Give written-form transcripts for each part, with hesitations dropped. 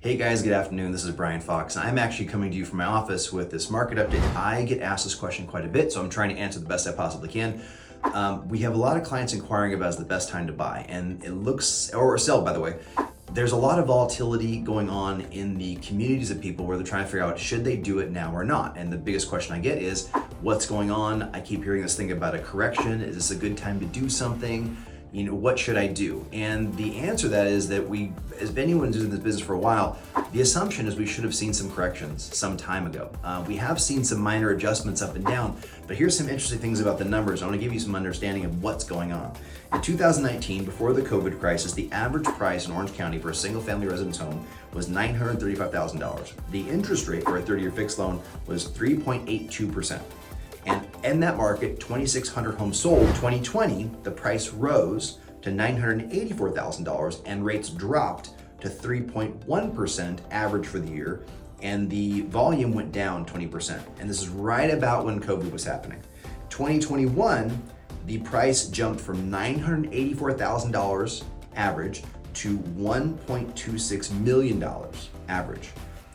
Hey guys, good afternoon. This is Brian Fox. I'm actually coming to you from my office with this market update. I get asked this question quite a bit, so I'm trying to answer the best I possibly can. We have a lot of clients inquiring about is the best time to buy, and it looks, or sell by the way. There's a lot of volatility going on in the communities of people where they're trying to figure out should they do it now or not. And the biggest question I get is what's going on? I keep hearing this thing about a correction. Is this a good time to do something? What should I do? And the answer to that is that as anyone who's in this business for a while, the assumption is we should have seen some corrections some time ago. We have seen some minor adjustments up and down, but here's some interesting things about the numbers. I want to give you some understanding of what's going on. In 2019, before the COVID crisis, the average price in Orange County for a single family residence home was $935,000. The interest rate for a 30-year fixed loan was 3.82%. And in that market, 2,600 homes sold. 2020, the price rose to $984,000 and rates dropped to 3.1% average for the year, and the volume went down 20%. And this is right about when COVID was happening. 2021, the price jumped from $984,000 average to $1.26 million average,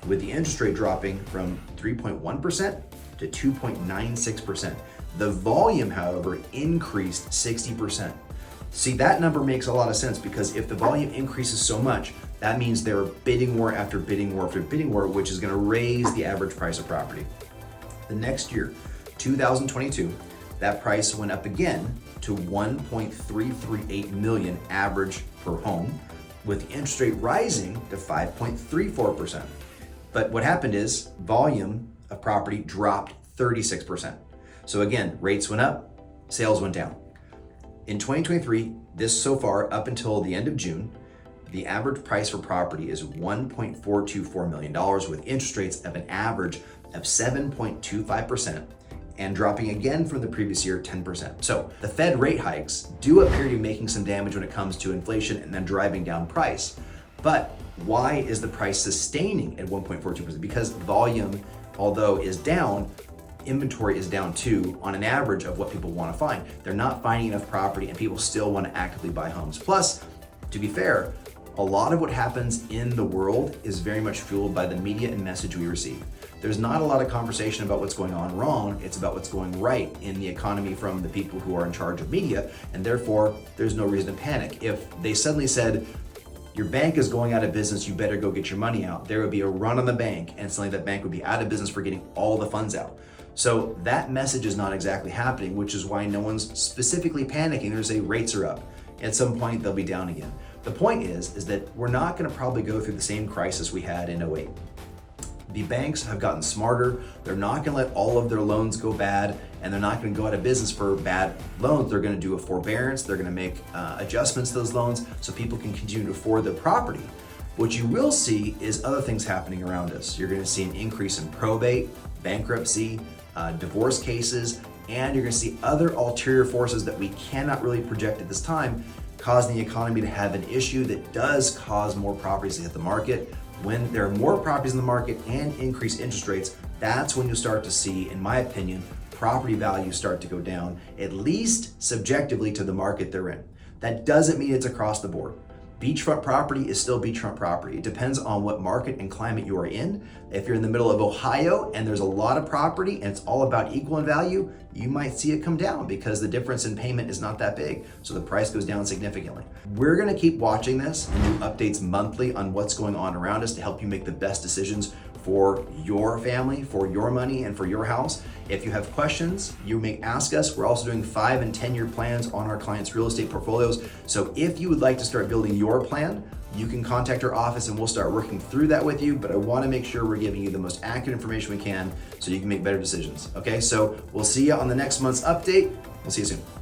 with the interest rate dropping from 3.1% to 2.96%. The volume, however, increased 60%. See, that number makes a lot of sense because if the volume increases so much, that means there are bidding war after bidding war after bidding war, which is going to raise the average price of property. The next year, 2022, that price went up again to 1.338 million average per home, with the interest rate rising to 5.34%. But what happened is volume of property dropped 36%. So again, rates went up, sales went down. In 2023, this so far up until the end of June, the average price for property is $1.424 million with interest rates of an average of 7.25% and dropping again from the previous year 10%. So the Fed rate hikes do appear to be making some damage when it comes to inflation and then driving down price. But why is the price sustaining at 1.42%? Because volume, although is down, inventory is down too on an average of what people want to find. They're not finding enough property and people still want to actively buy homes. Plus, to be fair, a lot of what happens in the world is very much fueled by the media and message we receive. There's not a lot of conversation about what's going on wrong, it's about what's going right in the economy from the people who are in charge of media, and therefore there's no reason to panic. If they suddenly said, your bank is going out of business, you better go get your money out, there would be a run on the bank and suddenly that bank would be out of business for getting all the funds out. So that message is not exactly happening, which is why no one's specifically panicking. They're saying rates are up. At some point they'll be down again. The point is that we're not gonna probably go through the same crisis we had in 08. The banks have gotten smarter. They're not gonna let all of their loans go bad, and they're not gonna go out of business for bad loans. They're gonna do a forbearance. They're gonna make adjustments to those loans so people can continue to afford their property. What you will see is other things happening around us. You're gonna see an increase in probate, bankruptcy, divorce cases, and you're gonna see other ulterior forces that we cannot really project at this time, causing the economy to have an issue that does cause more properties to hit the market. When there are more properties in the market and increased interest rates, that's when you'll start to see, in my opinion, property values start to go down, at least subjectively to the market they're in. That doesn't mean it's across the board. Beachfront property is still beachfront property. It depends on what market and climate you are in. If you're in the middle of Ohio and there's a lot of property and it's all about equal in value, you might see it come down because the difference in payment is not that big. So the price goes down significantly. We're gonna keep watching this and do updates monthly on what's going on around us to help you make the best decisions for your family, for your money, and for your house. If you have questions, you may ask us. We're also doing 5 and 10-year plans on our clients' real estate portfolios. So if you would like to start building your plan, you can contact our office and we'll start working through that with you. But I want to make sure we're giving you the most accurate information we can so you can make better decisions. Okay, so we'll see you on the next month's update. We'll see you soon.